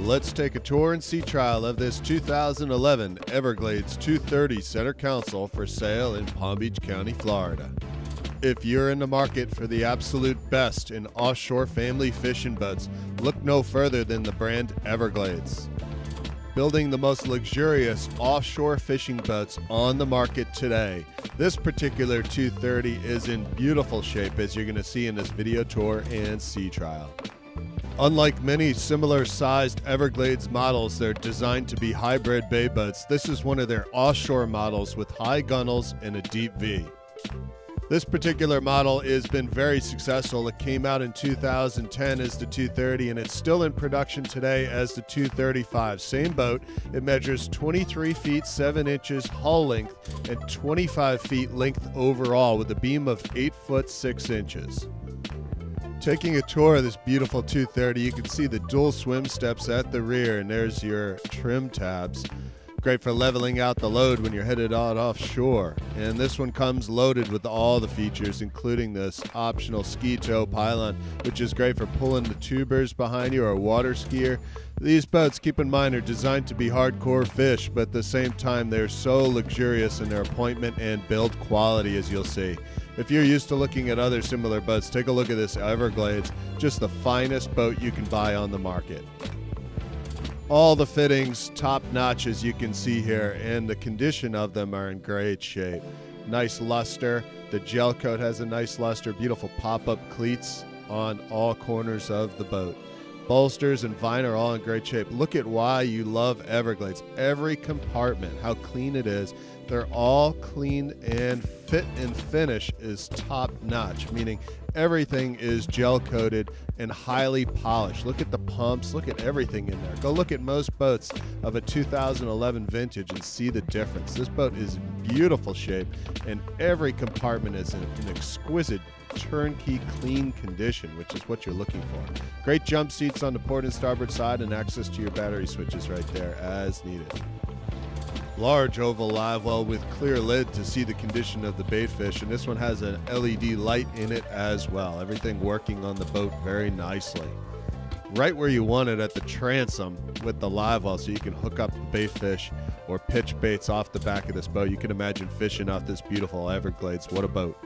let's take a tour and sea trial of this 2011 Everglades 230 center console for sale in Palm Beach County, Florida. If you're in the market for the absolute best in offshore family fishing boats, look no further than the brand Everglades. Building the most luxurious offshore fishing boats on the market today, this particular 230 is in beautiful shape, as you're going to see in this video tour and sea trial. Unlike many similar sized Everglades models, they're designed to be hybrid bay boats. This is one of their offshore models with high gunnels and a deep V. This particular model has been very successful. It came out in 2010 as the 230, and it's still in production today as the 235. Same boat. It measures 23 feet 7 inches hull length and 25 feet length overall with a beam of 8 foot 6 inches. Taking a tour of this beautiful 230, you can see the dual swim steps at the rear, and there's your trim tabs. Great for leveling out the load when you're headed out offshore. And this one comes loaded with all the features, including this optional ski tow pylon, which is great for pulling the tubers behind you or a water skier. These boats, keep in mind, are designed to be hardcore fish, but at the same time, they're so luxurious in their appointment and build quality, as you'll see. If you're used to looking at other similar boats, take a look at this Everglades, just the finest boat you can buy on the market. All the fittings top notch, as you can see here, and the condition of them are in great shape. Nice luster. The gel coat has a nice luster. Beautiful pop-up cleats on all corners of the boat. Bolsters and vine are all in great shape. Look at why you love Everglades. Every compartment, how clean it is. They're all clean, and fit and finish is top notch, meaning everything is gel coated and highly polished. Look at the pumps, look at everything in there. Go look at most boats of a 2011 vintage and see the difference. This boat is in beautiful shape, and every compartment is in an exquisite turnkey clean condition, which is what you're looking for. Great jump seats on the port and starboard side, and access to your battery switches right there as needed. Large oval live well with clear lid to see the condition of the bait fish, and this one has an LED light in it as well. Everything working on the boat very nicely. Right where you want it, at the transom with the live well, so you can hook up the bait fish or pitch baits off the back of this boat. You can imagine fishing off this beautiful Everglades. What a boat.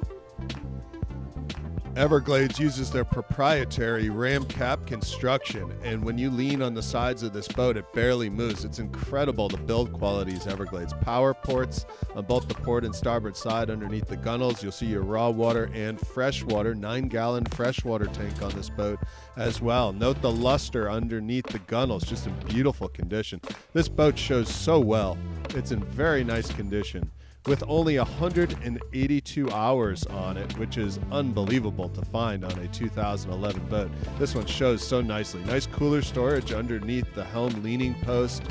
Everglades uses their proprietary ram cap construction, and when you lean on the sides of this boat, it barely moves. It's incredible the build qualities. Everglades power ports on both the port and starboard side. Underneath the gunnels, you'll see your raw water and freshwater 9-gallon freshwater tank on this boat as well. Note the luster underneath the gunnels, just in beautiful condition. This boat shows so well. It's in very nice condition, with only 182 hours on it, which is unbelievable to find on a 2011 boat. This one shows so nicely. Nice cooler storage underneath the Helm leaning post.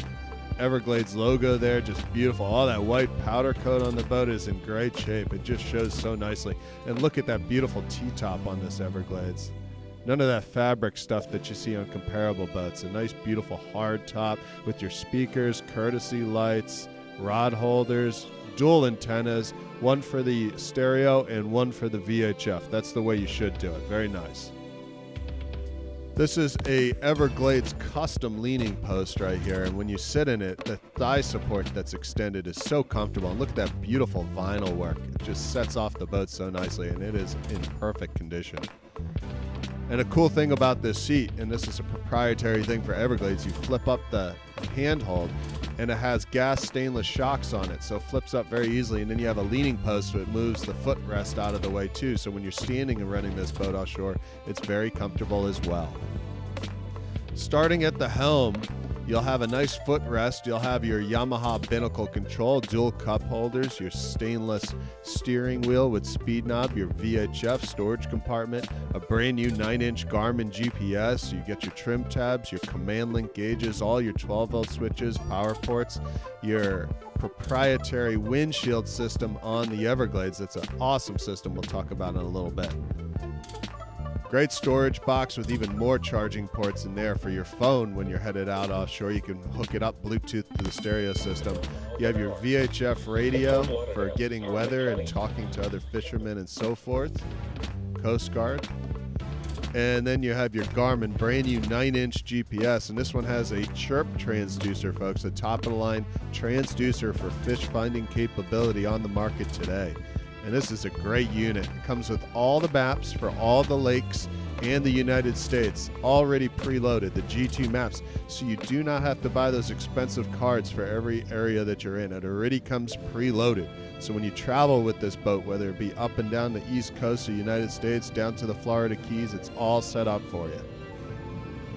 Everglades logo there, just beautiful. All that white powder coat on the boat is in great shape. It just shows so nicely. And look at that beautiful T-top on this Everglades. None of that fabric stuff that you see on comparable boats. A nice, beautiful hard top with your speakers, courtesy lights, rod holders, dual antennas, one for the stereo and one for the VHF. That's the way you should do it. Very nice. This is a Everglades custom leaning post right here, and when you sit in it, the thigh support that's extended is so comfortable. And look at that beautiful vinyl work. It just sets off the boat so nicely, and it is in perfect condition. And a cool thing about this seat, and this is a proprietary thing for Everglades, you flip up the handhold, and it has gas stainless shocks on it, so it flips up very easily. And then you have a leaning post, so it moves the footrest out of the way too. So when you're standing and running this boat offshore, it's very comfortable as well. Starting at the helm, you'll have a nice footrest. You'll have your Yamaha binnacle control, dual cup holders, your stainless steering wheel with speed knob, your VHF storage compartment, a brand new 9-inch Garmin GPS. You get your trim tabs, your command link gauges, all your 12-volt switches, power ports, your proprietary windshield system on the Everglades. That's an awesome system we'll talk about in a little bit. Great storage box with even more charging ports in there for your phone when you're headed out offshore. You can hook it up Bluetooth to the stereo system. You have your VHF radio for getting weather and talking to other fishermen and so forth. Coast Guard. And then you have your Garmin brand new 9-inch GPS, and this one has a chirp transducer, folks, a top-of-the-line transducer for fish finding capability on the market today. And this is a great unit. It comes with all the maps for all the lakes and the United States already preloaded, the G2 maps, so you do not have to buy those expensive cards for every area that you're in. It already comes preloaded. So when you travel with this boat, whether it be up and down the east coast of the United States, down to the Florida Keys, it's all set up for you.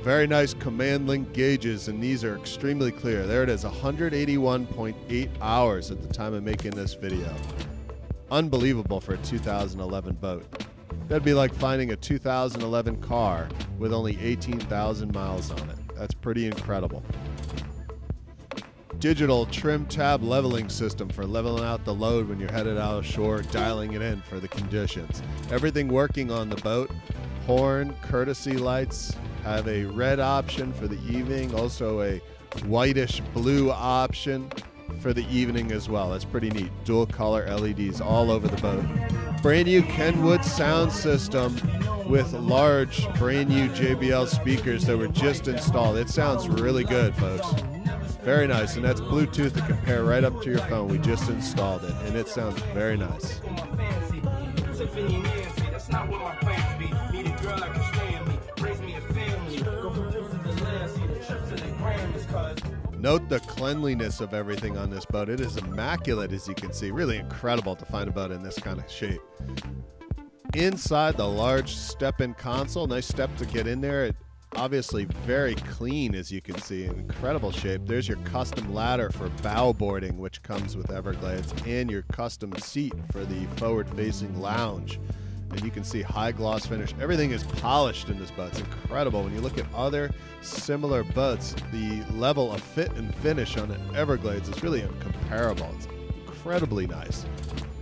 Very nice command link gauges, and these are extremely clear. There it is, 181.8 hours at the time of making this video. Unbelievable for a 2011 boat. That'd be like finding a 2011 car with only 18,000 miles on it. That's pretty incredible. Digital trim tab leveling system for leveling out the load when you're headed out ashore, dialing it in for the conditions. Everything working on the boat. Horn, courtesy lights, have a red option for the evening, also a whitish blue option for the evening as well. That's pretty neat. Dual color LEDs all over the boat. Brand new Kenwood sound system with large brand new JBL speakers that were just installed. It sounds really good, folks. Very nice, and that's Bluetooth to compare right up to your phone. We just installed it, and it sounds very nice. Note the cleanliness of everything on this boat. It is immaculate, as you can see. Really incredible to find a boat in this kind of shape. Inside the large step-in console, nice step to get in there. It obviously very clean, as you can see, in incredible shape. There's your custom ladder for bow boarding, which comes with Everglades, and your custom seat for the forward-facing lounge. And you can see high gloss finish. Everything is polished in this boat. It's incredible. When you look at other similar boats, the level of fit and finish on an Everglades is really incomparable. It's incredibly nice.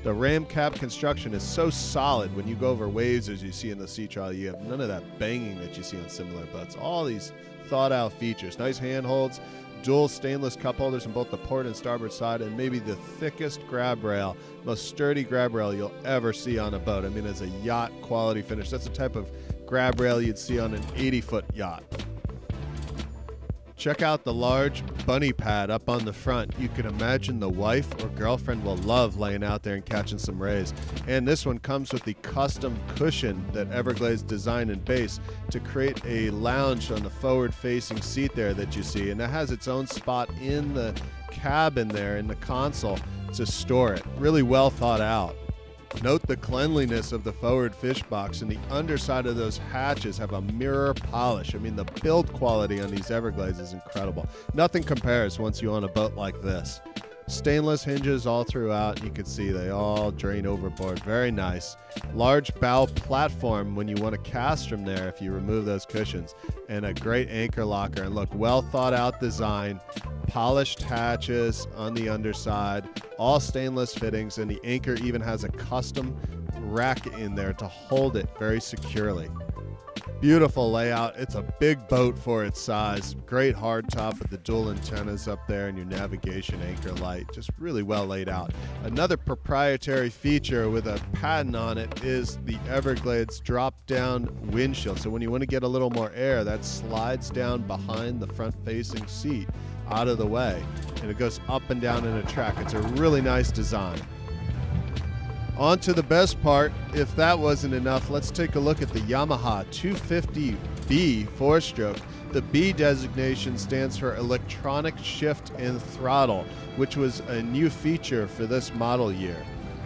The ram cap construction is so solid. When you go over waves, as you see in the sea trial, you have none of that banging that you see on similar boats. All these thought out features. Nice handholds, dual stainless cup holders on both the port and starboard side, and maybe the thickest grab rail, most sturdy grab rail you'll ever see on a boat. I mean, it's a yacht quality finish. That's the type of grab rail you'd see on an 80-foot yacht. Check out the large bunny pad up on the front. You can imagine the wife or girlfriend will love laying out there and catching some rays. And this one comes with the custom cushion that Everglades designed and base to create a lounge on the forward-facing seat there that you see. And it has its own spot in the cabin there in the console to store it. Really well thought out. Note the cleanliness of the forward fish box, and the underside of those hatches have a mirror polish. I mean, the build quality on these Everglades is incredible. Nothing compares once you own a boat like this. Stainless hinges all throughout. You can see they all drain overboard. Very nice. Large bow platform when you want to cast from there if you remove those cushions. And a great anchor locker. And look, well thought out design. Polished hatches on the underside. All stainless fittings. And the anchor even has a custom rack in there to hold it very securely. Beautiful layout. It's a big boat for its size. Great hard top with the dual antennas up there and your navigation anchor light. Just really well laid out. Another proprietary feature with a patent on it is the Everglades drop-down windshield. So when you want to get a little more air, that slides down behind the front-facing seat out of the way, and it goes up and down in a track. It's a really nice design. On to the best part. If that wasn't enough, let's take a look at the Yamaha 250B 4-stroke. The B designation stands for electronic shift and throttle, which was a new feature for this model year.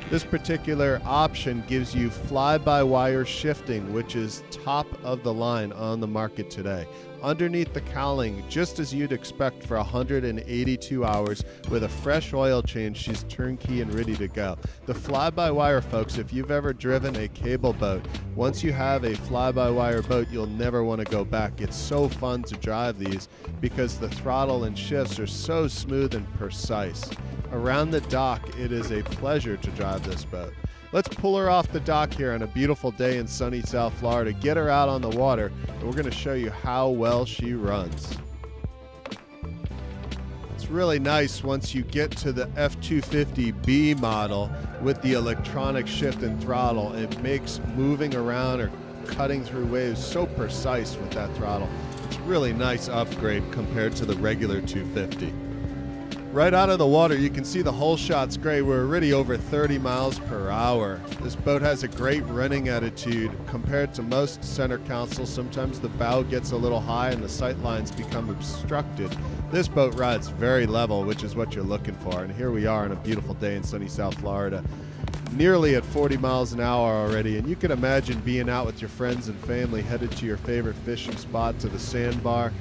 This particular option gives you fly-by-wire shifting, which is top of the line on the market today. Underneath the cowling, just as you'd expect for 182 hours, with a fresh oil change, she's turnkey and ready to go. The fly-by-wire, folks, if you've ever driven a cable boat, once you have a fly-by-wire boat, you'll never want to go back. It's so fun to drive these because the throttle and shifts are so smooth and precise. Around the dock, it is a pleasure to drive this boat. Let's pull her off the dock here on a beautiful day in sunny South Florida, get her out on the water, and we're going to show you how well she runs. It's really nice once you get to the F250B model with the electronic shift and throttle. It makes moving around or cutting through waves so precise with that throttle. It's really nice upgrade compared to the regular 250. Right out of the water, you can see the hole shot's great. We're already over 30 miles per hour. This boat has a great running attitude compared to most center consoles. Sometimes the bow gets a little high and the sight lines become obstructed. This boat rides very level, which is what you're looking for. And here we are on a beautiful day in sunny South Florida, nearly at 40 miles an hour already. And you can imagine being out with your friends and family, headed to your favorite fishing spot, to the sandbar,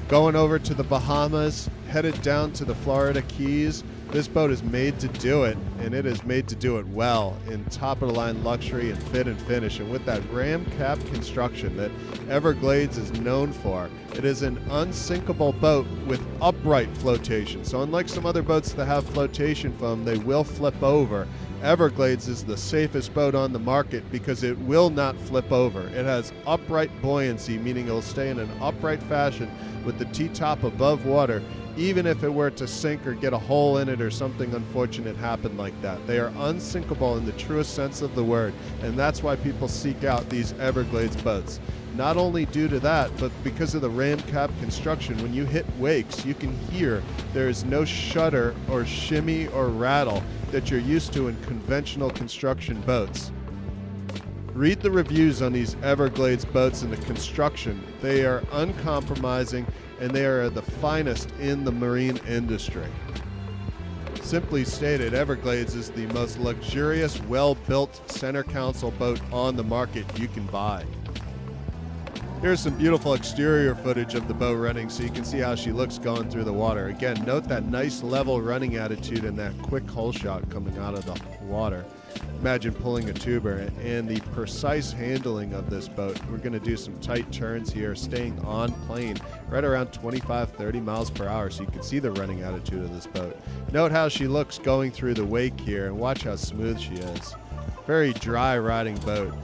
going over to the Bahamas, headed down to the Florida Keys. This boat is made to do it, and it is made to do it well in top-of-the-line luxury and fit and finish. And with that ram cap construction that Everglades is known for, it is an unsinkable boat with upright flotation. So unlike some other boats that have flotation foam, they will flip over. Everglades is the safest boat on the market because it will not flip over. It has upright buoyancy, meaning it will stay in an upright fashion with the T-top above water, even if it were to sink or get a hole in it or something unfortunate happened like that. They are unsinkable in the truest sense of the word, and that's why people seek out these Everglades boats. Not only due to that, but because of the ram cap construction, when you hit wakes, you can hear there is no shudder or shimmy or rattle that you're used to in conventional construction boats. Read the reviews on these Everglades boats and the construction. They are uncompromising, and they are the finest in the marine industry. Simply stated, Everglades is the most luxurious, well-built center console boat on the market you can buy. Here's some beautiful exterior footage of the boat running so you can see how she looks going through the water. Again, note that nice level running attitude and that quick hole shot coming out of the water. Imagine pulling a tuber, and the precise handling of this boat. We're going to do some tight turns here, staying on plane right around 25-30 miles per hour so you can see the running attitude of this boat. Note how she looks going through the wake here, and watch how smooth she is. Very dry riding boat.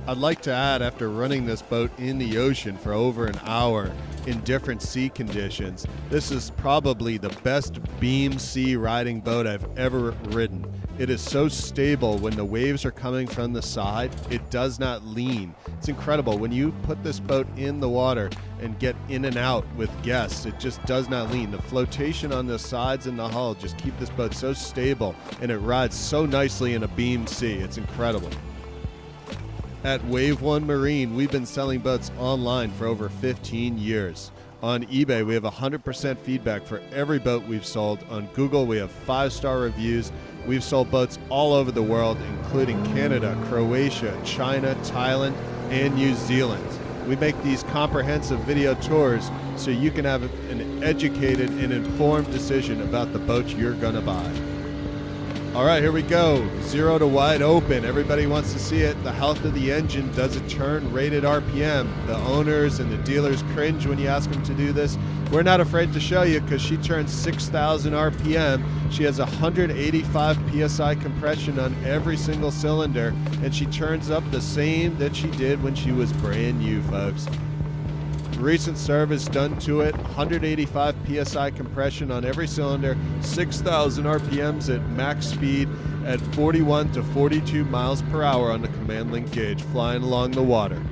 I'd like to add, after running this boat in the ocean for over an hour in different sea conditions, this is probably the best beam sea riding boat I've ever ridden. It is so stable when the waves are coming from the side. It does not lean. It's incredible. When you put this boat in the water and get in and out with guests, it just does not lean. The flotation on the sides and the hull just keep this boat so stable, and it rides so nicely in a beam sea. It's incredible. At Wave One Marine, we've been selling boats online for over 15 years. On eBay, we have 100% feedback for every boat we've sold. On Google, we have 5-star reviews. We've sold boats all over the world, including Canada, Croatia, China, Thailand, and New Zealand. We make these comprehensive video tours so you can have an educated and informed decision about the boat you're going to buy. All right, here we go. 0 to wide open. Everybody wants to see it. The health of the engine. Does it turn rated RPM? The owners and the dealers cringe when you ask them to do this. We're not afraid to show you because she turns 6,000 RPM. She has 185 PSI compression on every single cylinder, and she turns up the same that she did when she was brand new, folks. Recent service done to it, 185 PSI compression on every cylinder, 6,000 RPMs at max speed at 41 to 42 miles per hour on the command link gauge, flying along the water.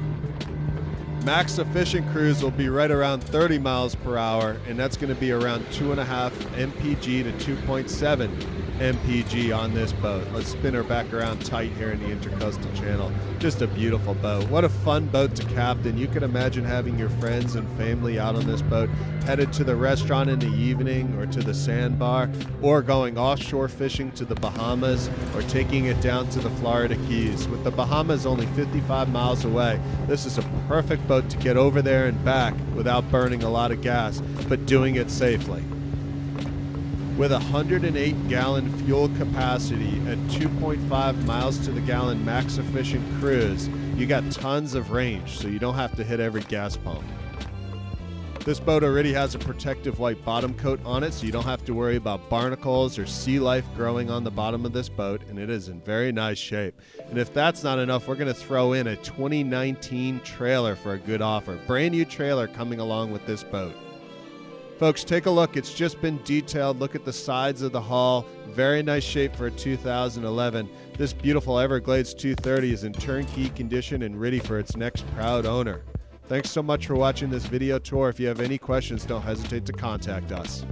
Max efficient cruise will be right around 30 miles per hour, and that's going to be around 2.5 mpg to 2.7 mpg on this boat. Let's spin her back around tight here in the Intercoastal Channel. Just a beautiful boat. What a fun boat to captain. You can imagine having your friends and family out on this boat, headed to the restaurant in the evening or to the sandbar, or going offshore fishing to the Bahamas, or taking it down to the Florida Keys. With the Bahamas only 55 miles away, this is a perfect boat to get over there and back without burning a lot of gas, but doing it safely. With a 108-gallon fuel capacity at 2.5 miles to the gallon max efficient cruise, you got tons of range, so you don't have to hit every gas pump. This boat already has a protective white bottom coat on it, so you don't have to worry about barnacles or sea life growing on the bottom of this boat, and it is in very nice shape. And if that's not enough, we're going to throw in a 2019 trailer for a good offer. Brand new trailer coming along with this boat. Folks, take a look. It's just been detailed. Look at the sides of the hull. Very nice shape for a 2011. This beautiful Everglades 230 is in turnkey condition and ready for its next proud owner. Thanks so much for watching this video tour. If you have any questions, don't hesitate to contact us.